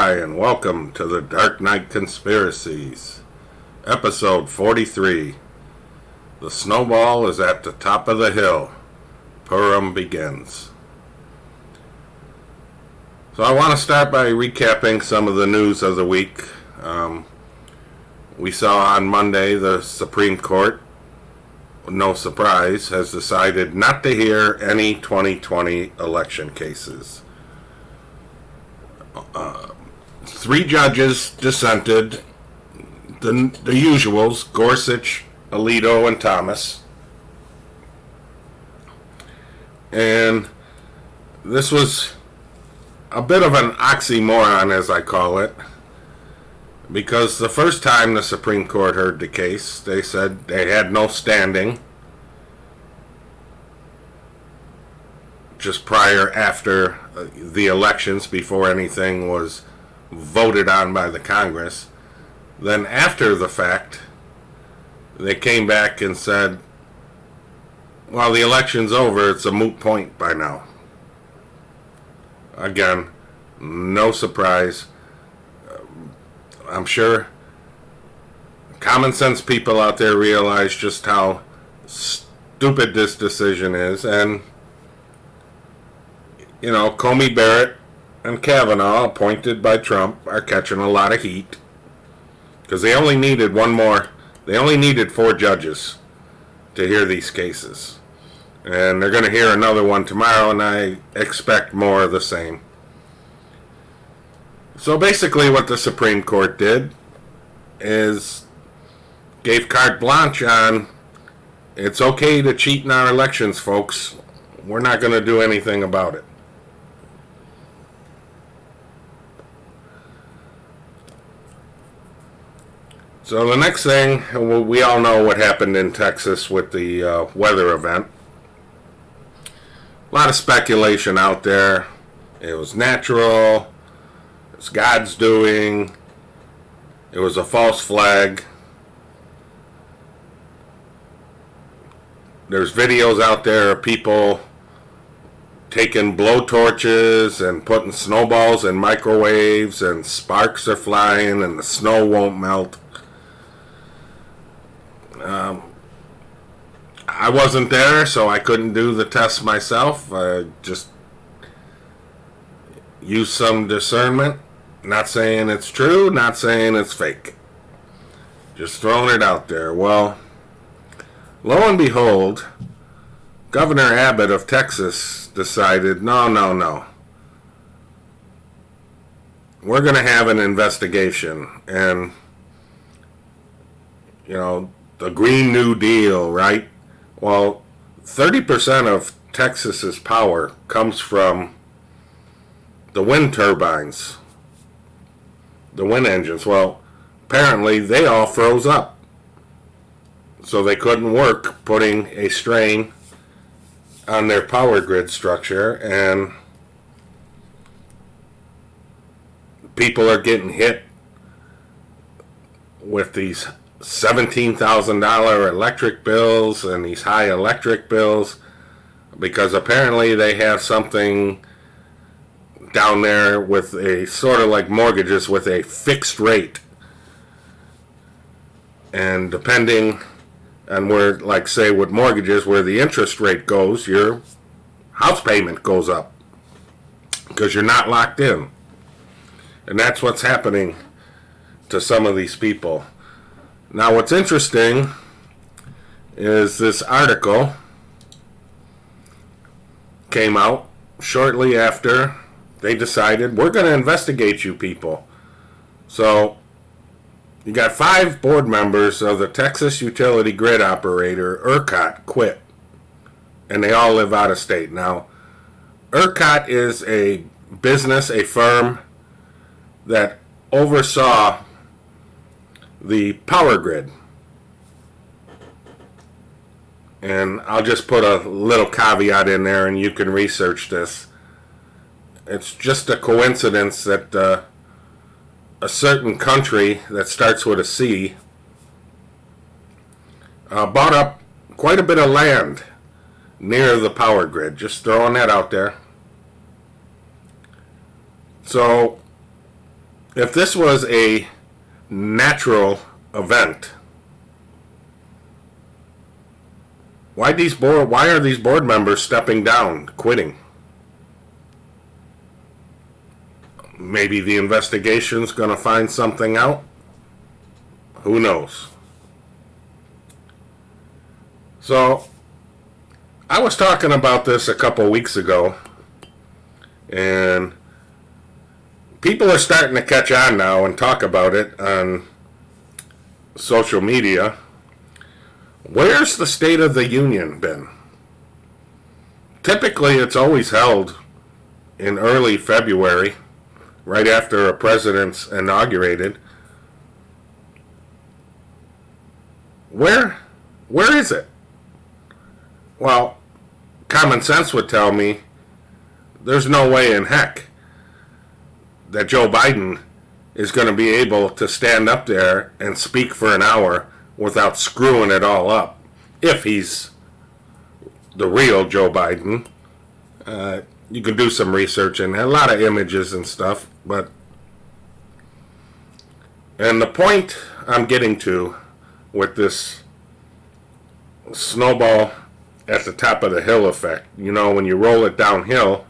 Hi, and welcome to the Dark Knight Conspiracies, episode 43. The Snowball is at the top of the hill. Purim begins. So I want to start by recapping some of the news of the week. We saw on Monday the Supreme Court, no surprise, has decided not to hear any 2020 election cases. 3 judges dissented, the usuals, Gorsuch, Alito, and Thomas. And this was a bit of an oxymoron, as I call it, because the first time the Supreme Court heard the case, they said they had no standing just after the elections, before anything was voted on by the Congress. Then after the fact, they came back and said, well, the election's over, it's a moot point by now. Again, no surprise. I'm sure common sense people out there realize just how stupid this decision is, and Comey Barrett and Kavanaugh, appointed by Trump, are catching a lot of heat because they only needed 4 judges to hear these cases, and they're going to hear another one tomorrow, and I expect more of the same. So basically what the Supreme Court did is gave carte blanche on, it's okay to cheat in our elections, folks. We're not going to do anything about it. So the next thing, we all know what happened in Texas with the weather event. A lot of speculation out there. It was natural. It's God's doing. It was a false flag. There's videos out there of people taking blowtorches and putting snowballs in microwaves, and sparks are flying and the snow won't melt. I wasn't there, so I couldn't do the test myself. I just used some discernment. Not saying it's true, not saying it's fake. Just throwing it out there. Well, lo and behold, Governor Abbott of Texas decided, no. We're going to have an investigation. And, the Green New Deal, right? Well, 30% of Texas's power comes from the wind turbines, the wind engines. Well, apparently they all froze up, so they couldn't work, putting a strain on their power grid structure, and people are getting hit with these $17,000 electric bills and these high electric bills, because apparently they have something down there with a sort of like mortgages with a fixed rate, and depending on where, like say with mortgages, where the interest rate goes, your house payment goes up because you're not locked in. And that's what's happening to some of these people. Now, what's interesting is this article came out shortly after they decided, we're going to investigate you people. So, you got 5 board members of the Texas utility grid operator, ERCOT, quit. And they all live out of state. Now, ERCOT is a business, a firm that oversaw the power grid. And I'll just put a little caveat in there, and you can research this. It's just a coincidence that a certain country that starts with a C bought up quite a bit of land near the power grid. Just throwing that out there. So if this was a natural event, why are these board members stepping down, quitting? Maybe the investigation's going to find something out. Who knows? So, I was talking about this a couple weeks ago, and people are starting to catch on now and talk about it on social media. Where's the State of the Union been? Typically, it's always held in early February, right after a president's inaugurated. Where is it? Well, common sense would tell me there's no way in heck that Joe Biden is going to be able to stand up there and speak for an hour without screwing it all up. If he's the real Joe Biden. You can do some research and a lot of images and stuff, and the point I'm getting to with this snowball at the top of the hill effect, when you roll it downhill,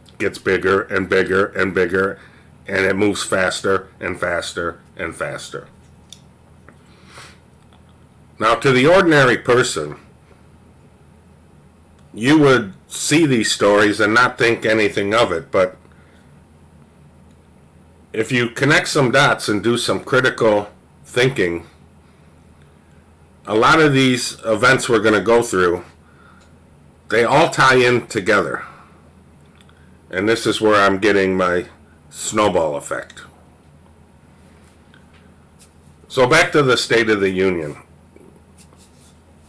it gets bigger and bigger and bigger, and it moves faster and faster and faster. Now, to the ordinary person, you would see these stories and not think anything of it, but if you connect some dots and do some critical thinking, a lot of these events we're going to go through, they all tie in together. And this is where I'm getting my snowball effect. So back to the State of the Union.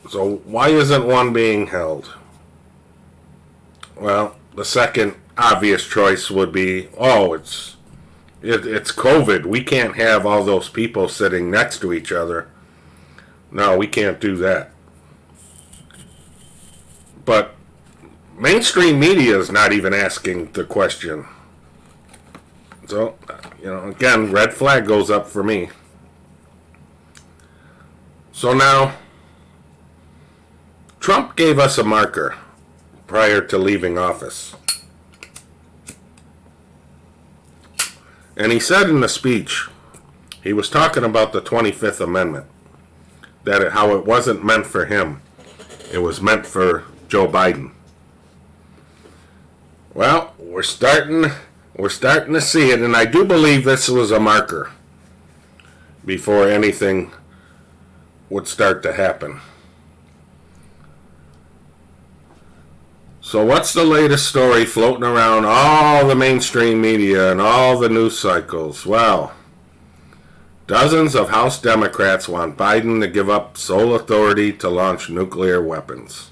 So why isn't one being held? Well, the second obvious choice would be, it's COVID. We can't have all those people sitting next to each other. No, we can't do that. But mainstream media is not even asking the question. So, again, red flag goes up for me. So now, Trump gave us a marker prior to leaving office. And he said in the speech, he was talking about the 25th Amendment, how it wasn't meant for him. It was meant for Joe Biden. Well, we're starting to see it, and I do believe this was a marker before anything would start to happen. So what's the latest story floating around all the mainstream media and all the news cycles? Well, dozens of House Democrats want Biden to give up sole authority to launch nuclear weapons.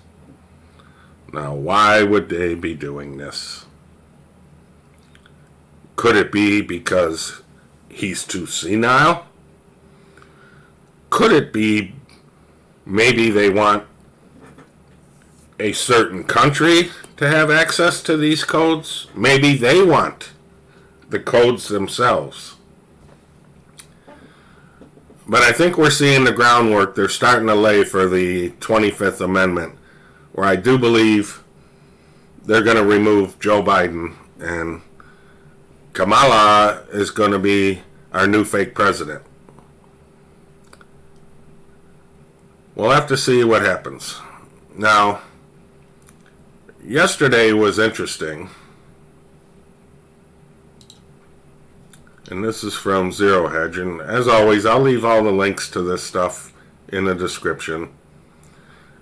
Now, why would they be doing this? Could it be because he's too senile? Could it be maybe they want a certain country to have access to these codes? Maybe they want the codes themselves. But I think we're seeing the groundwork they're starting to lay for the 25th Amendment, where I do believe they're going to remove Joe Biden and Kamala is going to be our new fake president. We'll have to see what happens. Now, yesterday was interesting. And this is from Zero Hedge. And as always, I'll leave all the links to this stuff in the description.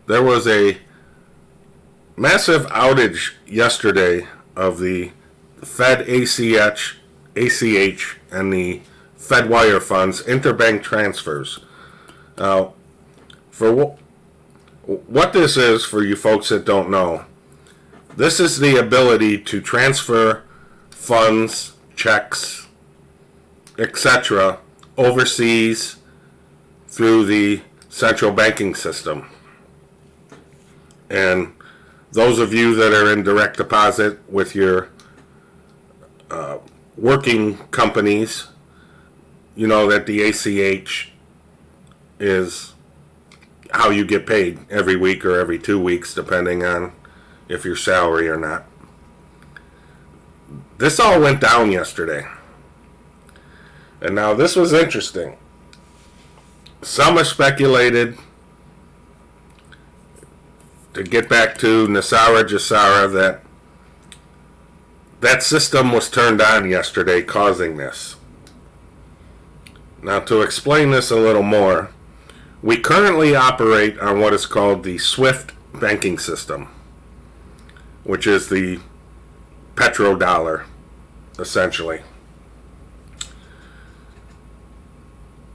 There was a massive outage yesterday of the Fed ACH and the FedWire funds, interbank transfers. Now, for what this is, for you folks that don't know, this is the ability to transfer funds, checks, etc. overseas through the central banking system. And those of you that are in direct deposit with your working companies, you know that the ACH is how you get paid every week or every 2 weeks, depending on if you're salary or not. This all went down yesterday. And now this was interesting. Some have speculated, to get back to Nasara Jasara, that system was turned on yesterday, causing this. Now, to explain this a little more, we currently operate on what is called the SWIFT banking system, which is the petrodollar, essentially.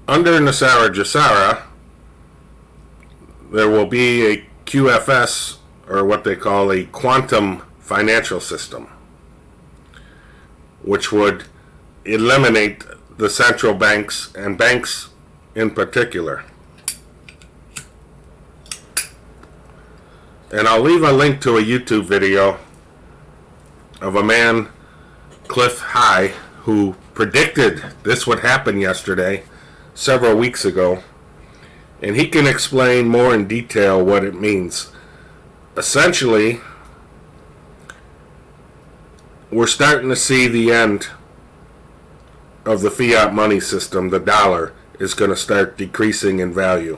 Under Nasara Jasara, there will be a QFS, or what they call a quantum financial system, which would eliminate the central banks, and banks in particular. And I'll leave a link to a YouTube video of a man, Clif, who predicted this would happen yesterday, several weeks ago, and he can explain more in detail what it means. Essentially, we're starting to see the end of the fiat money system. The dollar is going to start decreasing in value,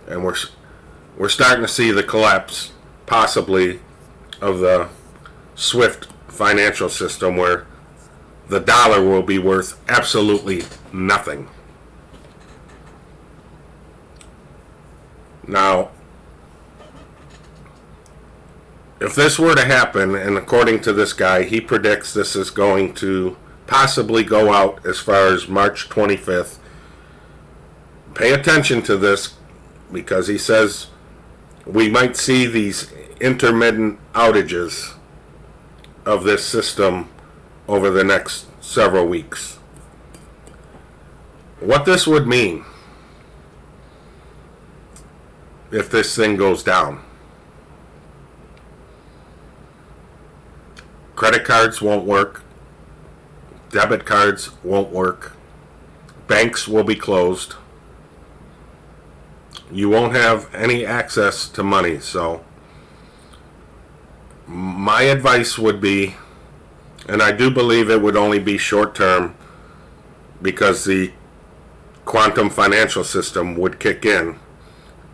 and we're starting to see the collapse, possibly, of the SWIFT financial system, where the dollar will be worth absolutely nothing. Now, if this were to happen, and according to this guy, he predicts this is going to possibly go out as far as March 25th. Pay attention to this, because he says we might see these intermittent outages of this system over the next several weeks. What this would mean if this thing goes down: credit cards won't work, debit cards won't work, banks will be closed, you won't have any access to money. So my advice would be, and I do believe it would only be short term, because the quantum financial system would kick in.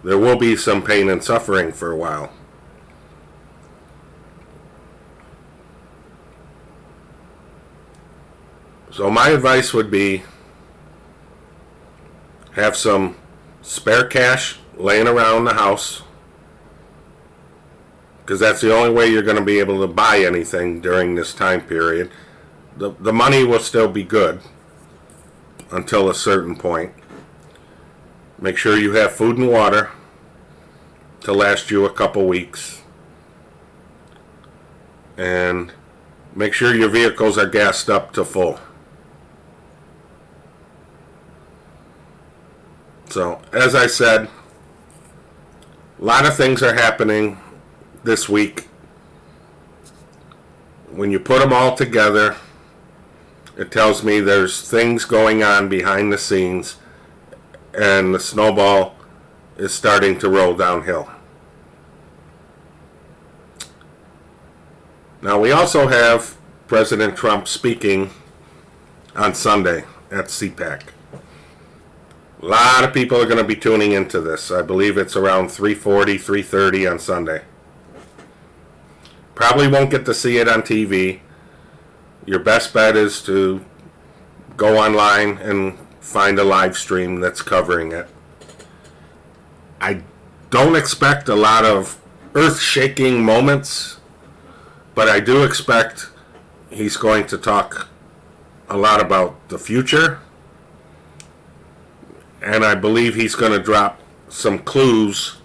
There will be some pain and suffering for a while. So my advice would be, have some spare cash laying around the house, because that's the only way you're going to be able to buy anything during this time period. The money will still be good until a certain point. Make sure you have food and water to last you a couple weeks. And make sure your vehicles are gassed up to full. So, as I said, a lot of things are happening this week. When you put them all together, it tells me there's things going on behind the scenes, and the snowball is starting to roll downhill. Now, we also have President Trump speaking on Sunday at CPAC. A lot of people are going to be tuning into this. I believe it's around 3:40, 3:30 on Sunday. Probably won't get to see it on TV. Your best bet is to go online and find a live stream that's covering it. I don't expect a lot of earth-shaking moments, but I do expect he's going to talk a lot about the future. And I believe he's going to drop some clues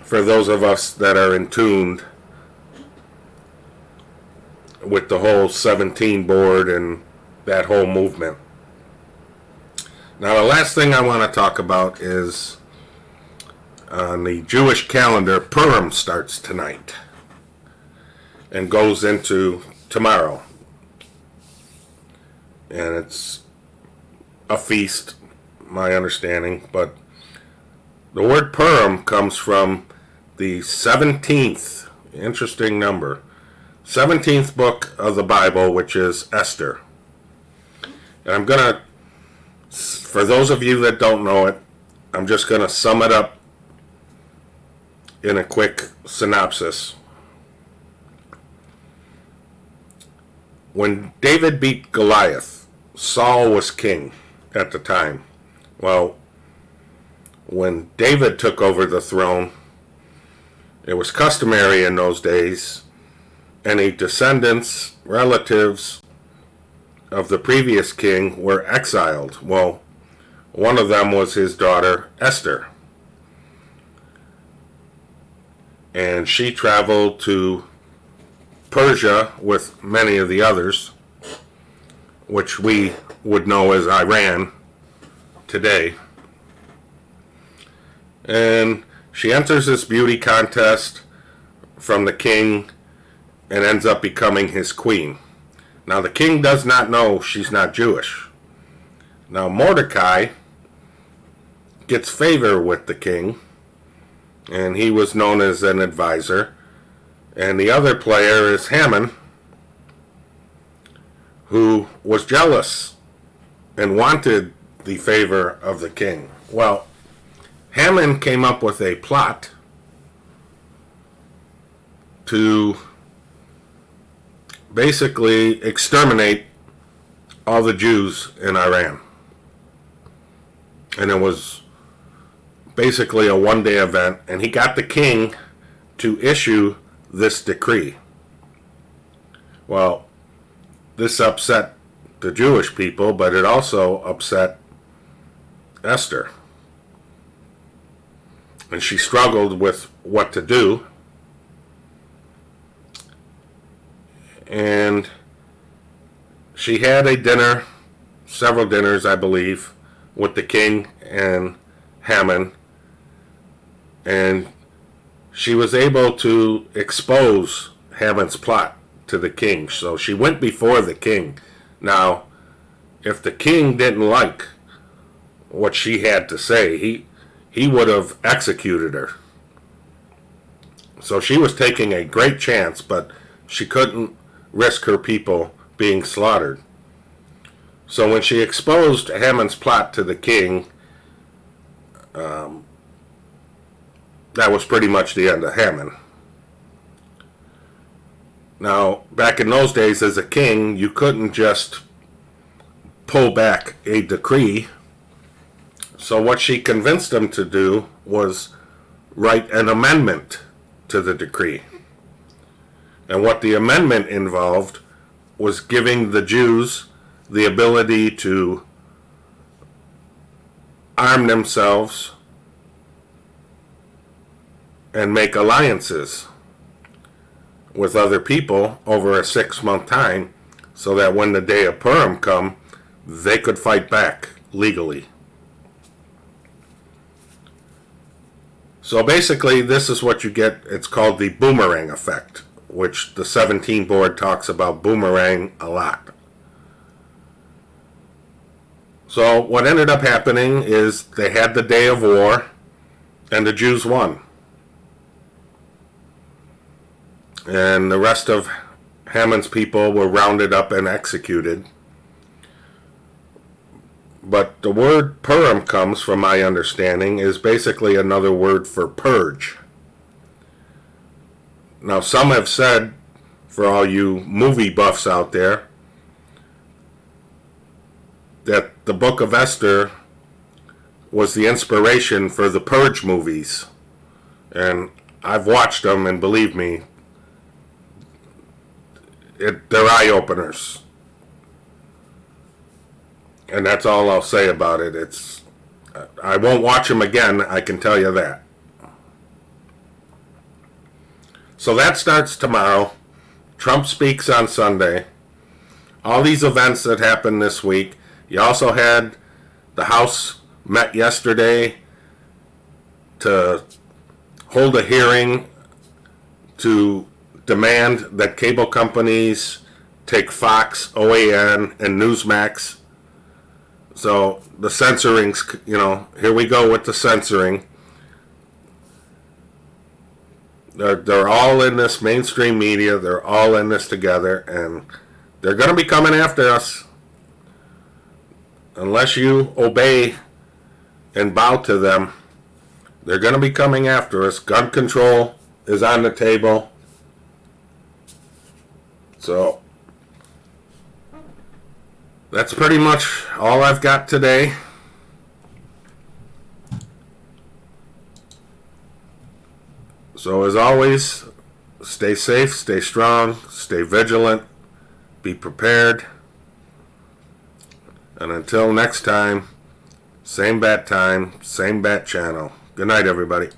for those of us that are in tune with the whole 17 board and that whole movement. Now, the last thing I want to talk about is, on the Jewish calendar, Purim starts tonight and goes into tomorrow. And it's a feast, my understanding, but the word Purim comes from the 17th, interesting number, 17th book of the Bible, which is Esther. And I'm going to, for those of you that don't know it, I'm just going to sum it up in a quick synopsis. When David beat Goliath, Saul was king at the time. Well, when David took over the throne, it was customary in those days, any descendants, relatives of the previous king were exiled. Well, one of them was his daughter, Esther. And she traveled to Persia with many of the others, which we would know as Iran today. And she enters this beauty contest from the king and ends up becoming his queen. Now the king does not know she's not Jewish. Now Mordecai gets favor with the king, and he was known as an advisor. And the other player is Haman, who was jealous and wanted the favor of the king. Well, Haman came up with a plot to basically exterminate all the Jews in Iran. And it was basically a one-day event, and he got the king to issue this decree. Well, this upset the Jewish people, but it also upset Esther. And she struggled with what to do. And she had a dinner, several dinners, I believe, with the king and Haman. And she was able to expose Haman's plot to the king. So she went before the king. Now, if the king didn't like what she had to say, he would have executed her. So she was taking a great chance, but she couldn't risk her people being slaughtered. So when she exposed Haman's plot to the king, that was pretty much the end of Haman. Now, back in those days as a king, you couldn't just pull back a decree. So what she convinced him to do was write an amendment to the decree. And what the amendment involved was giving the Jews the ability to arm themselves and make alliances with other people over a 6-month time, so that when the day of Purim come, they could fight back legally. So basically, this is what you get. It's called the Boomerang effect, which the 17 board talks about Boomerang a lot. So what ended up happening is they had the day of war, and the Jews won. And the rest of Haman's people were rounded up and executed. But the word Purim comes, from my understanding, is basically another word for purge. Now, some have said, for all you movie buffs out there, that the book of Esther was the inspiration for the Purge movies. And I've watched them, and believe me, they're eye-openers. And that's all I'll say about it. I won't watch them again, I can tell you that. So that starts tomorrow. Trump speaks on Sunday. All these events that happened this week. You also had the House met yesterday to hold a hearing to demand that cable companies take Fox, OAN, and Newsmax, So the censoring's, here we go with the censoring. They're all in this mainstream media. They're all in this together, and they're going to be coming after us unless you obey and bow to them. They're going to be coming after us. Gun control is on the table. So that's pretty much all I've got today. So as always, stay safe, stay strong, stay vigilant, be prepared. And until next time, same bat time, same bat channel. Good night, everybody.